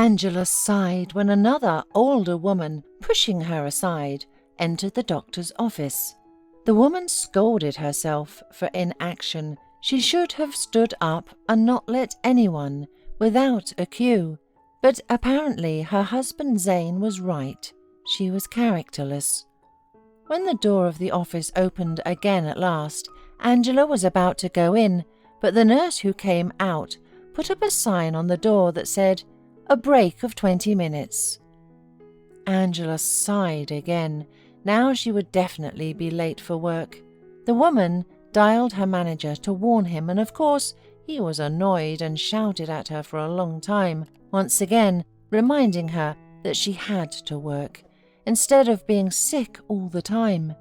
Angela sighed when another older woman, pushing her aside, entered the doctor's office. The woman scolded herself for inaction. She should have stood up and not let anyone without a cue. But apparently her husband Zane was right. She was characterless. When the door of the office opened again at last, Angela was about to go in, but the nurse who came out put up a sign on the door that said, "A break of 20 minutes." Angela sighed again. Now she would definitely be late for work. The woman dialed her manager to warn him, and of course he was annoyed and shouted at her for a long time, once again reminding her that she had to work, instead of being sick all the time.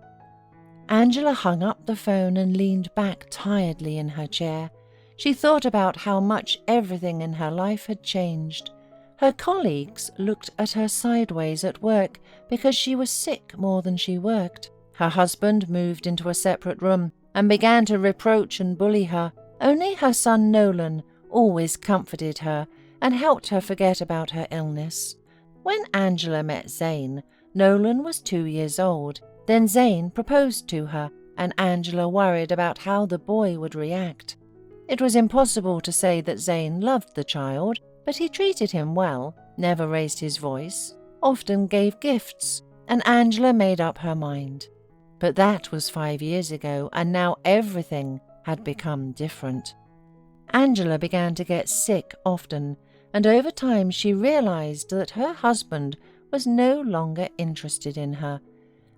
Angela hung up the phone and leaned back tiredly in her chair. She thought about how much everything in her life had changed. Her colleagues looked at her sideways at work because she was sick more than she worked. Her husband moved into a separate room and began to reproach and bully her. Only her son Nolan always comforted her and helped her forget about her illness. When Angela met Zane, Nolan was 2 years old. Then Zane proposed to her, and Angela worried about how the boy would react. It was impossible to say that Zane loved the child, but he treated him well, never raised his voice, often gave gifts, and Angela made up her mind. But that was 5 years ago, and now everything had become different. Angela began to get sick often, and over time she realized that her husband was no longer interested in her.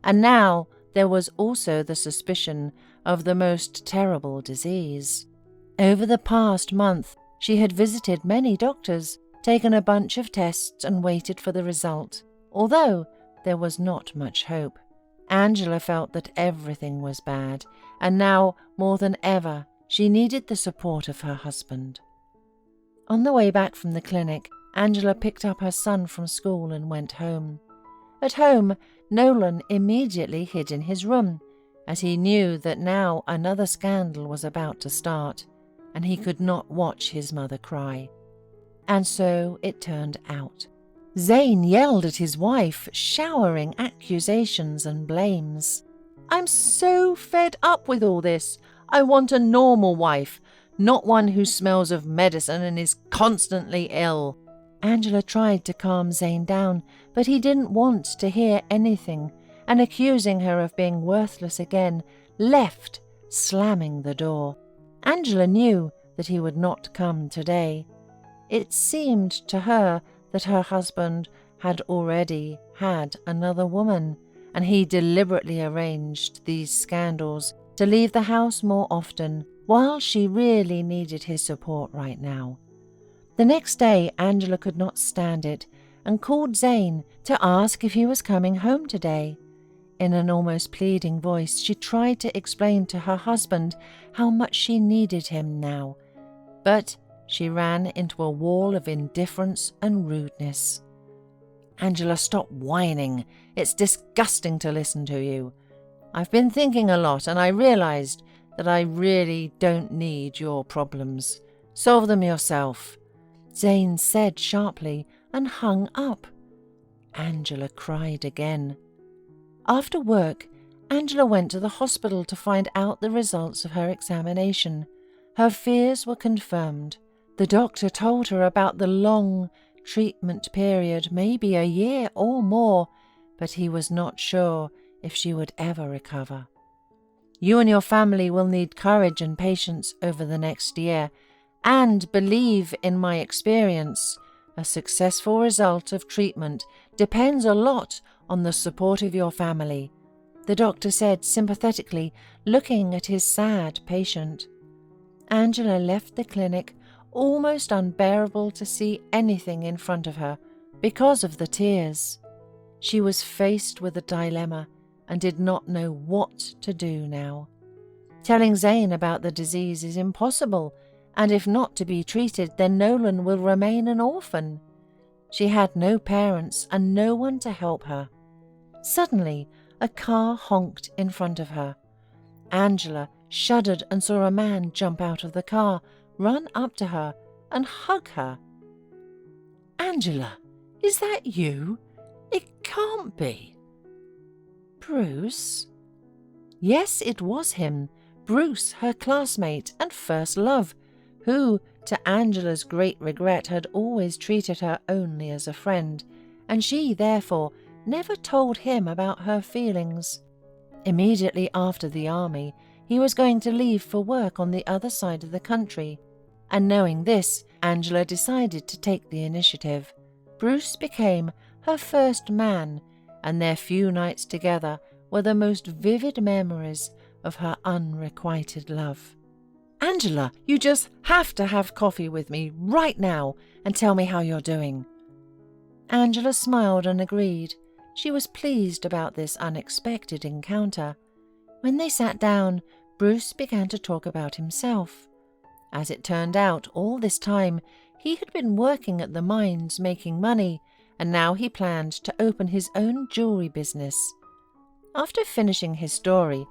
And now there was also the suspicion of the most terrible disease. Over the past month, she had visited many doctors, taken a bunch of tests and waited for the result, although there was not much hope. Angela felt that everything was bad, and now, more than ever, she needed the support of her husband. On the way back from the clinic, Angela picked up her son from school and went home. At home, Nolan immediately hid in his room, as he knew that now another scandal was about to start, and he could not watch his mother cry. And so it turned out. Zane yelled at his wife, showering accusations and blames. "I'm so fed up with all this. I want a normal wife, not one who smells of medicine and is constantly ill." Angela tried to calm Zane down, but he didn't want to hear anything, and accusing her of being worthless again, left, slamming the door. Angela knew that he would not come today. It seemed to her that her husband had already had another woman, and he deliberately arranged these scandals to leave the house more often, while she really needed his support right now. The next day, Angela could not stand it and called Zane to ask if he was coming home today. In an almost pleading voice, she tried to explain to her husband how much she needed him now, but she ran into a wall of indifference and rudeness. "Angela, stop whining. It's disgusting to listen to you. I've been thinking a lot, and I realized that I really don't need your problems. Solve them yourself," Zane said sharply and hung up. Angela cried again. After work, Angela went to the hospital to find out the results of her examination. Her fears were confirmed. The doctor told her about the long treatment period, maybe a year or more, but he was not sure if she would ever recover. "You and your family will need courage and patience over the next year, and believe in my experience. A successful result of treatment depends a lot on the support of your family," the doctor said sympathetically, looking at his sad patient. Angela left the clinic, almost unbearable to see anything in front of her because of the tears. She was faced with a dilemma and did not know what to do now. Telling Zane about the disease is impossible, and if not to be treated, then Nolan will remain an orphan. She had no parents and no one to help her. Suddenly, a car honked in front of her. Angela shuddered and saw a man jump out of the car, run up to her, and hug her. Angela, is that you? It can't be. Bruce? Yes, it was him, Bruce, her classmate and first love, who, to Angela's great regret, had always treated her only as a friend, and she, therefore, never told him about her feelings. Immediately after the army, he was going to leave for work on the other side of the country, and knowing this, Angela decided to take the initiative. Bruce became her first man, and their few nights together were the most vivid memories of her unrequited love. Angela, you just have to have coffee with me right now and tell me how you're doing. Angela smiled and agreed. She was pleased about this unexpected encounter. When they sat down, Bruce began to talk about himself. As it turned out, all this time he had been working at the mines making money, and now he planned to open his own jewelry business. After finishing his story,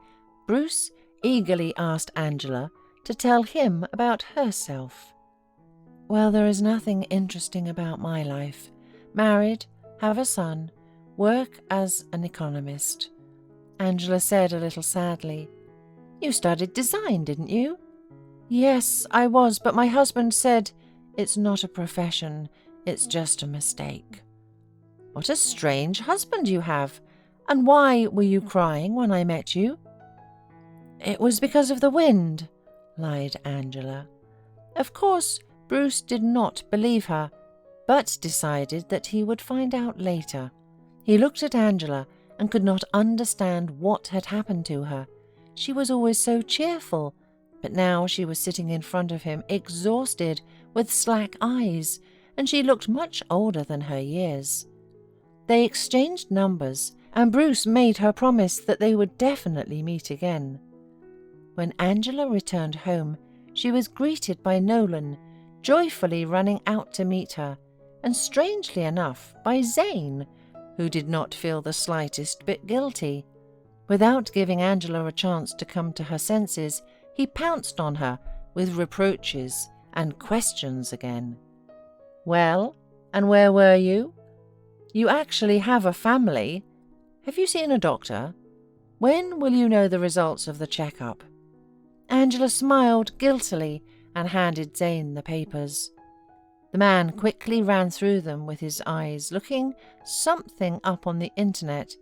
Bruce eagerly asked Angela to tell him about herself. Well, there is nothing interesting about my life. Married, have a son, work as an economist. Angela said a little sadly. You studied design, didn't you? Yes, I was, but my husband said it's not a profession, it's just a mistake. What a strange husband you have. And why were you crying when I met you? It was because of the wind, lied Angela. Of course, Bruce did not believe her, but decided that he would find out later. He looked at Angela and could not understand what had happened to her. She was always so cheerful, but now she was sitting in front of him, exhausted, with slack eyes, and she looked much older than her years. They exchanged numbers, and Bruce made her promise that they would definitely meet again. When Angela returned home, she was greeted by Nolan, joyfully running out to meet her, and strangely enough by Zane, who did not feel the slightest bit guilty. Without giving Angela a chance to come to her senses, he pounced on her with reproaches and questions again. Well, and where were you? You actually have a family. Have you seen a doctor? When will you know the results of the checkup? Angela smiled guiltily and handed Zane the papers. The man quickly ran through them with his eyes, looking something up on the internet,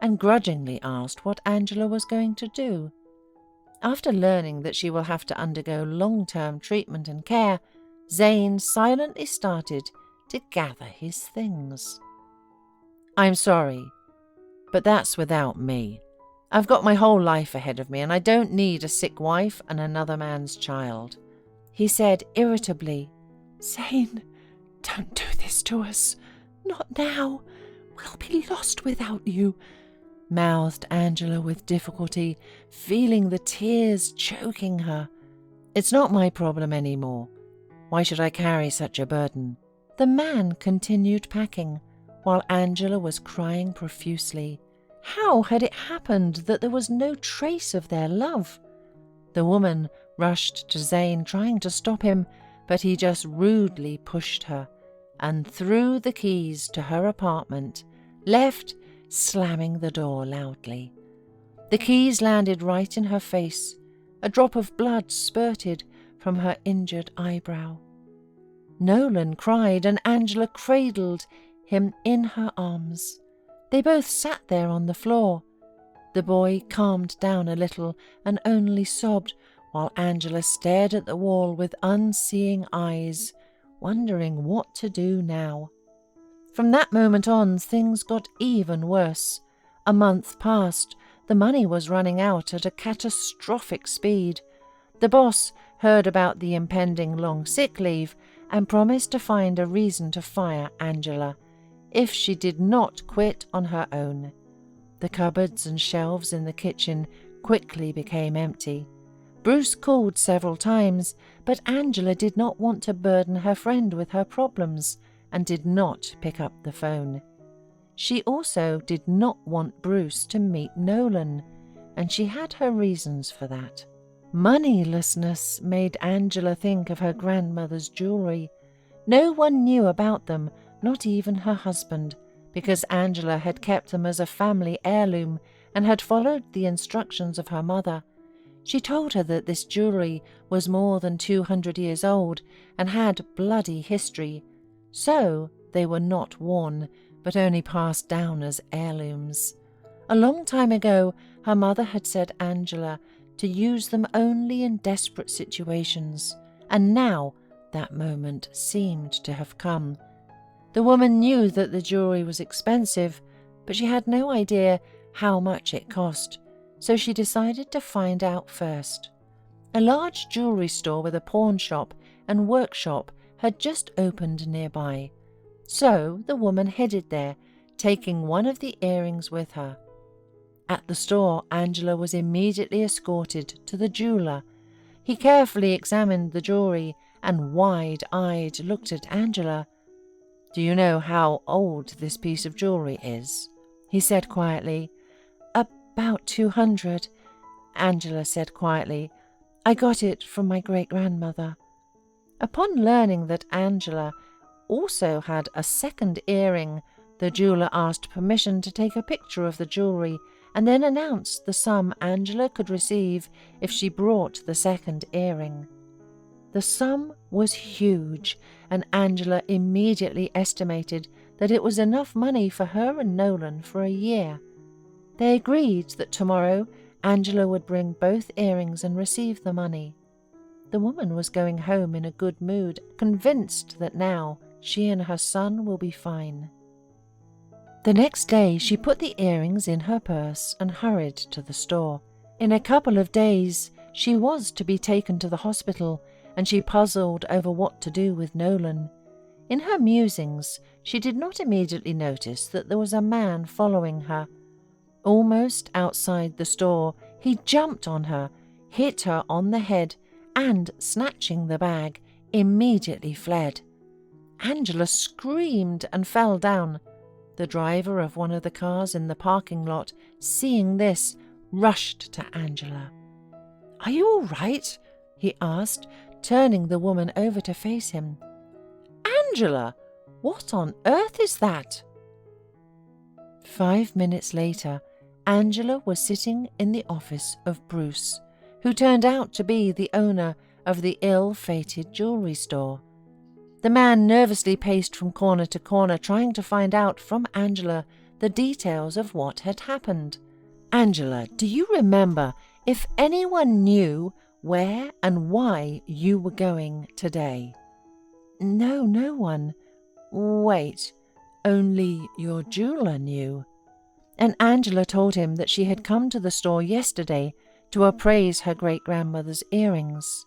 and grudgingly asked what Angela was going to do. After learning that she will have to undergo long-term treatment and care, Zane silently started to gather his things. I'm sorry, but that's without me. I've got my whole life ahead of me, and I don't need a sick wife and another man's child, he said irritably. Zane, don't do this to us. Not now. We'll be lost without you, mouthed Angela with difficulty, feeling the tears choking her. It's not my problem anymore. Why should I carry such a burden? The man continued packing, while Angela was crying profusely. How had it happened that there was no trace of their love? The woman rushed to Zane, trying to stop him, but he just rudely pushed her and threw the keys to her apartment, left, slamming the door loudly. The keys landed right in her face. A drop of blood spurted from her injured eyebrow. Nolan cried, and Angela cradled him in her arms. They both sat there on the floor. The boy calmed down a little and only sobbed, while Angela stared at the wall with unseeing eyes, wondering what to do now. From that moment on, things got even worse. A month passed. The money was running out at a catastrophic speed. The boss heard about the impending long sick leave and promised to find a reason to fire Angela if she did not quit on her own. The cupboards and shelves in the kitchen quickly became empty. Bruce called several times, but Angela did not want to burden her friend with her problems and did not pick up the phone. She also did not want Bruce to meet Nolan, and she had her reasons for that. Moneylessness made Angela think of her grandmother's jewelry. No one knew about them, not even her husband, because Angela had kept them as a family heirloom and had followed the instructions of her mother. She told her that this jewellery was more than 200 years old and had bloody history, so they were not worn, but only passed down as heirlooms. A long time ago, her mother had said Angela to use them only in desperate situations, and now that moment seemed to have come. The woman knew that the jewellery was expensive, but she had no idea how much it cost, so she decided to find out first. A large jewellery store with a pawn shop and workshop had just opened nearby, so the woman headed there, taking one of the earrings with her. At the store, Angela was immediately escorted to the jeweller. He carefully examined the jewellery and wide-eyed looked at Angela. "Do you know how old this piece of jewellery is?" he said quietly. "About 200, Angela said quietly. "I got it from my great-grandmother." Upon learning that Angela also had a second earring, the jeweller asked permission to take a picture of the jewellery and then announced the sum Angela could receive if she brought the second earring. The sum was huge, and Angela immediately estimated that it was enough money for her and Nolan for a year. They agreed that tomorrow Angela would bring both earrings and receive the money. The woman was going home in a good mood, convinced that now she and her son will be fine. The next day she put the earrings in her purse and hurried to the store. In a couple of days she was to be taken to the hospital, and she puzzled over what to do with Nolan. In her musings, she did not immediately notice that there was a man following her. Almost outside the store, he jumped on her, hit her on the head, and, snatching the bag, immediately fled. Angela screamed and fell down. The driver of one of the cars in the parking lot, seeing this, rushed to Angela. "Are you all right?" he asked, turning the woman over to face him. "Angela, what on earth is that?" 5 minutes later, Angela was sitting in the office of Bruce, who turned out to be the owner of the ill-fated jewellery store. The man nervously paced from corner to corner, trying to find out from Angela the details of what had happened. "Angela, do you remember if anyone knew where and why you were going today?" "No, no one." "Wait, only your jeweller knew." And Angela told him that she had come to the store yesterday to appraise her great-grandmother's earrings.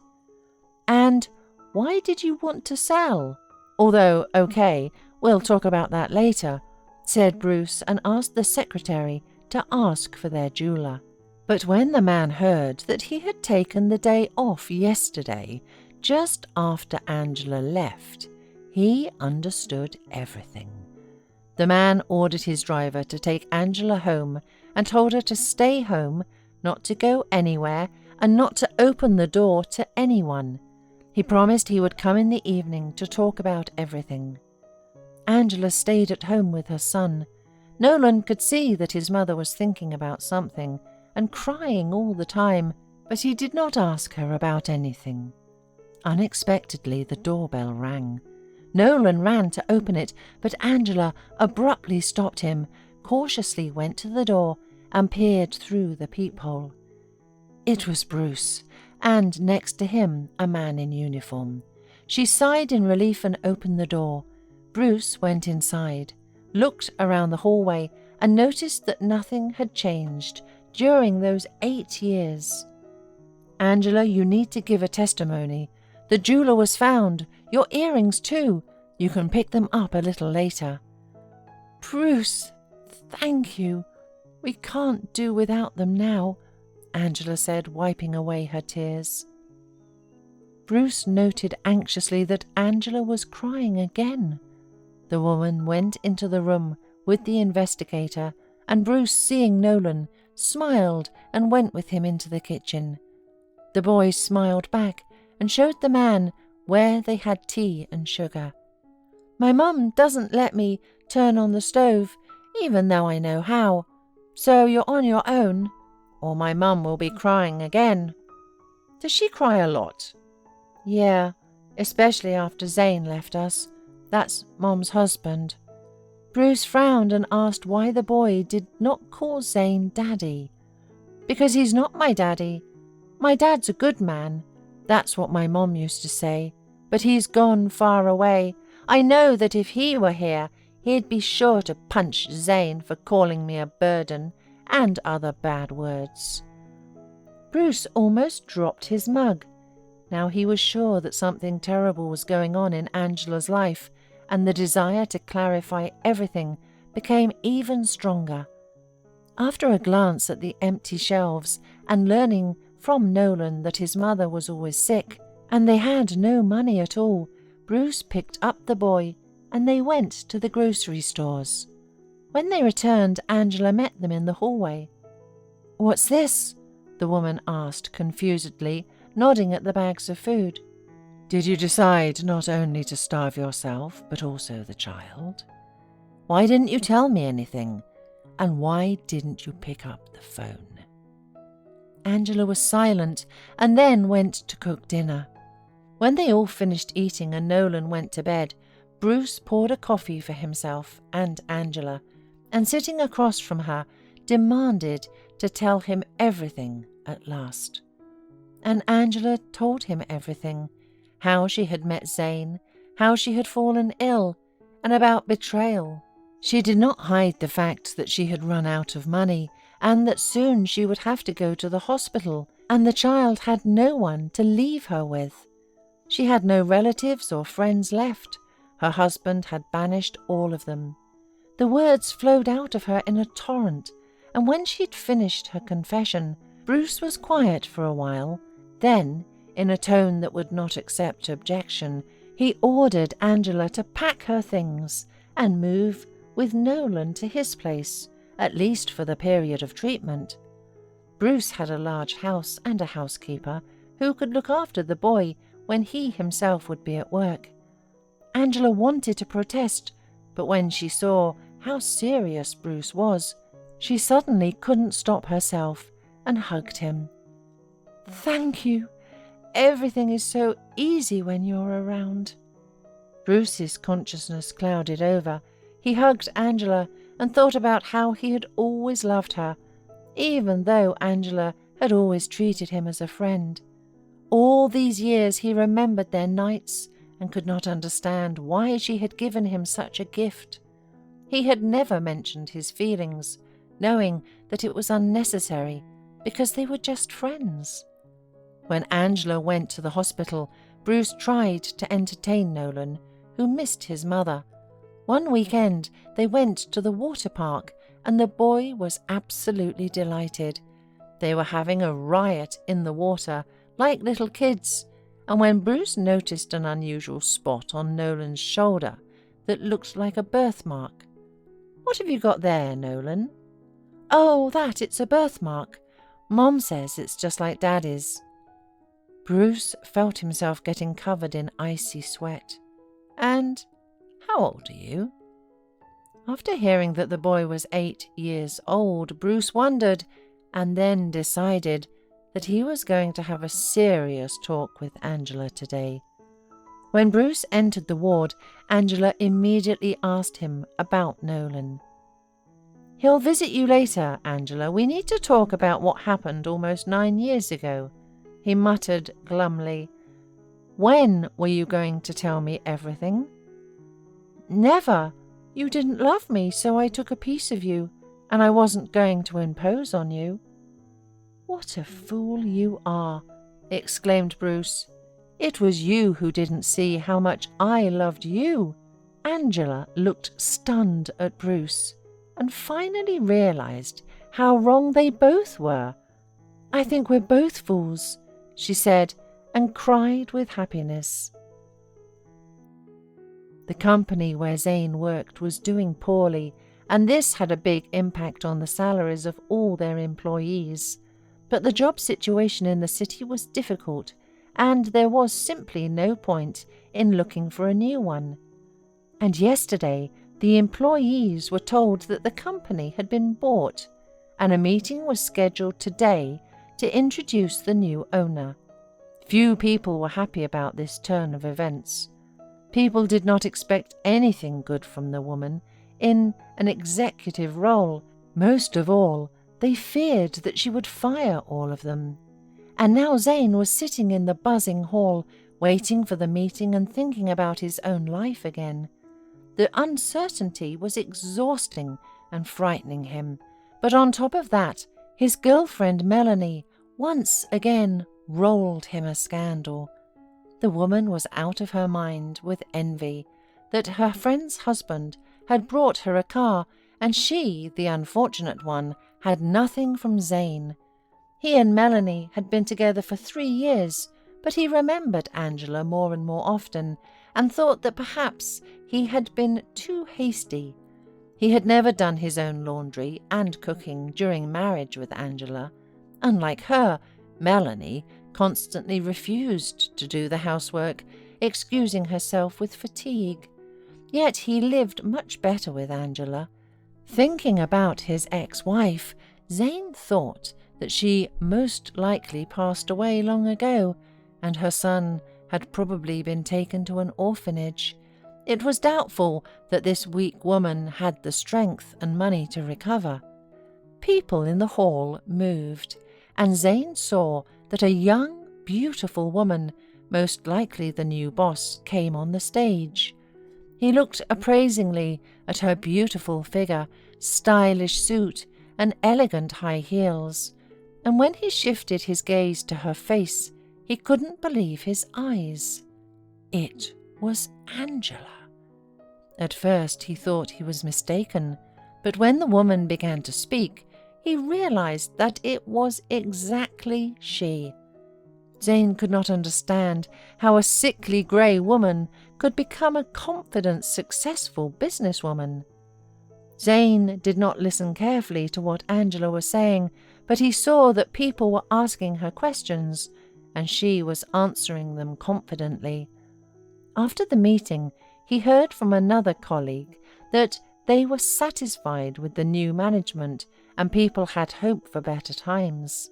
"And why did you want to sell? Although, okay, we'll talk about that later," said Bruce, and asked the secretary to ask for their jeweller. But when the man heard that he had taken the day off yesterday, just after Angela left, he understood everything. The man ordered his driver to take Angela home and told her to stay home, not to go anywhere, and not to open the door to anyone. He promised he would come in the evening to talk about everything. Angela stayed at home with her son. Nolan could see that his mother was thinking about something and crying all the time, but he did not ask her about anything. Unexpectedly, the doorbell rang. Nolan ran to open it, but Angela abruptly stopped him, cautiously went to the door, and peered through the peephole. It was Bruce, and next to him a man in uniform. She sighed in relief and opened the door. Bruce went inside, looked around the hallway, and noticed that nothing had changed during those 8 years. "Angela, you need to give a testimony. The jeweller was found. Your earrings, too. You can pick them up a little later." "Bruce, thank you. We can't do without them now," Angela said, wiping away her tears. Bruce noted anxiously that Angela was crying again. The woman went into the room with the investigator, and Bruce, seeing Nolan, smiled and went with him into the kitchen. The boy smiled back and showed the man where they had tea and sugar. My mum doesn't let me turn on the stove, even though I know how. So you're on your own, or my mum will be crying again." "Does she cry a lot?" "Yeah, especially after Zane left us. That's Mom's husband." Bruce frowned and asked why the boy did not call Zane Daddy. "Because he's not my daddy. My dad's a good man. That's what my mom used to say. But he's gone far away. I know that if he were here, he'd be sure to punch Zane for calling me a burden and other bad words." Bruce almost dropped his mug. Now he was sure that something terrible was going on in Angela's life, and the desire to clarify everything became even stronger. After a glance at the empty shelves and learning from Nolan that his mother was always sick and they had no money at all, Bruce picked up the boy and they went to the grocery stores. When they returned, Angela met them in the hallway. "What's this?" the woman asked confusedly, nodding at the bags of food. "Did you decide not only to starve yourself, but also the child? Why didn't you tell me anything? And why didn't you pick up the phone?" Angela was silent and then went to cook dinner. When they all finished eating and Nolan went to bed, Bruce poured a coffee for himself and Angela, and sitting across from her, demanded to tell him everything at last. And Angela told him everything, how she had met Zane, how she had fallen ill, and about betrayal. She did not hide the fact that she had run out of money, and that soon she would have to go to the hospital, and the child had no one to leave her with. She had no relatives or friends left. Her husband had banished all of them. The words flowed out of her in a torrent, and when she'd finished her confession, Bruce was quiet for a while. Then, in a tone that would not accept objection, he ordered Angela to pack her things and move with Nolan to his place, at least for the period of treatment. Bruce had a large house and a housekeeper who could look after the boy when he himself would be at work. Angela wanted to protest, but when she saw how serious Bruce was, she suddenly couldn't stop herself and hugged him. "Thank you. Everything is so easy when you're around." Bruce's consciousness clouded over. He hugged Angela and thought about how he had always loved her, even though Angela had always treated him as a friend. All these years he remembered their nights and could not understand why she had given him such a gift. He had never mentioned his feelings, knowing that it was unnecessary because they were just friends. When Angela went to the hospital, Bruce tried to entertain Nolan, who missed his mother. One weekend they went to the water park and the boy was absolutely delighted. They were having a riot in the water, like little kids, and when Bruce noticed an unusual spot on Nolan's shoulder that looked like a birthmark. "What have you got there, Nolan?" "Oh, it's a birthmark. Mom says it's just like Daddy's." Bruce felt himself getting covered in icy sweat. "And how old are you?" After hearing that the boy was 8 years old, Bruce wondered, and then decided that he was going to have a serious talk with Angela today. When Bruce entered the ward, Angela immediately asked him about Nolan. "He'll visit you later, Angela. We need to talk about what happened almost 9 years ago," he muttered glumly. "When were you going to tell me everything?" "Never. You didn't love me, so I took a piece of you, and I wasn't going to impose on you." "What a fool you are," exclaimed Bruce. "It was you who didn't see how much I loved you." Angela looked stunned at Bruce and finally realized how wrong they both were. "I think we're both fools," she said, and cried with happiness. The company where Zane worked was doing poorly, and this had a big impact on the salaries of all their employees. But the job situation in the city was difficult, and there was simply no point in looking for a new one. And yesterday the employees were told that the company had been bought, and a meeting was scheduled today to introduce the new owner. Few people were happy about this turn of events. People did not expect anything good from the woman in an executive role. Most of all, they feared that she would fire all of them. And now Zane was sitting in the buzzing hall, waiting for the meeting and thinking about his own life again. The uncertainty was exhausting and frightening him, but on top of that, his girlfriend Melanie once again rolled him a scandal. The woman was out of her mind with envy that her friend's husband had brought her a car, and she, the unfortunate one, had nothing from Zane. He and Melanie had been together for 3 years, but he remembered Angela more and more often, and thought that perhaps he had been too hasty. He had never done his own laundry and cooking during marriage with Angela. Unlike her, Melanie constantly refused to do the housework, excusing herself with fatigue. Yet he lived much better with Angela. Thinking about his ex-wife, Zane thought that she most likely passed away long ago, and her son had probably been taken to an orphanage. It was doubtful that this weak woman had the strength and money to recover. People in the hall moved, and Zane saw that a young, beautiful woman, most likely the new boss, came on the stage. He looked appraisingly at her beautiful figure, stylish suit, and elegant high heels, and when he shifted his gaze to her face, he couldn't believe his eyes. It was Angela. At first he thought he was mistaken, but when the woman began to speak, he realized that it was exactly she. Zane could not understand how a sickly grey woman could become a confident, successful businesswoman. Zane did not listen carefully to what Angela was saying, but he saw that people were asking her questions, and she was answering them confidently. After the meeting, he heard from another colleague that they were satisfied with the new management and people had hope for better times.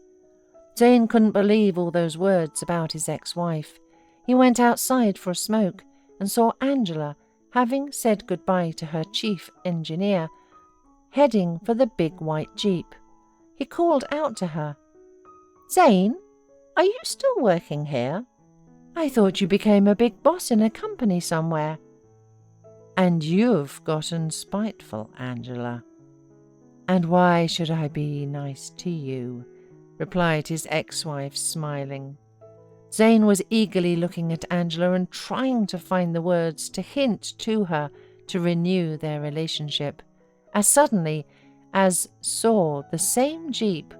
Zane couldn't believe all those words about his ex-wife. He went outside for a smoke and saw Angela, having said goodbye to her chief engineer, heading for the big white jeep. He called out to her, "Zane, are you still working here? I thought you became a big boss in a company somewhere." "And you've gotten spiteful, Angela." "And why should I be nice to you?" replied his ex-wife, smiling. Zane was eagerly looking at Angela and trying to find the words to hint to her to renew their relationship, as suddenly as saw the same jeep,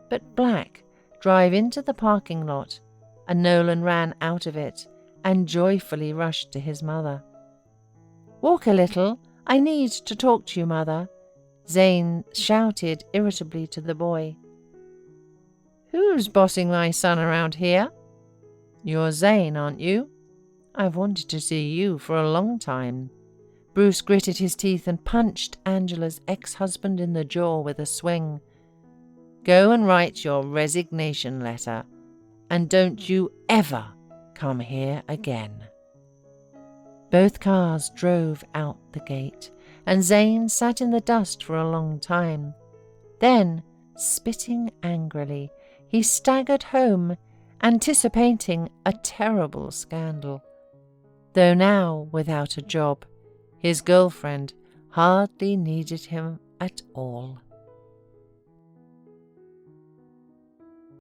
but black, drive into the parking lot, and Nolan ran out of it and joyfully rushed to his mother. "Walk a little, I need to talk to you, Mother," Zane shouted irritably to the boy. "Who's bossing my son around here? You're Zane, aren't you? I've wanted to see you for a long time." Bruce gritted his teeth and punched Angela's ex-husband in the jaw with a swing. "Go and write your resignation letter, and don't you ever come here again." Both cars drove out the gate, and Zane sat in the dust for a long time. Then, spitting angrily, he staggered home, anticipating a terrible scandal. Though now without a job, his girlfriend hardly needed him at all.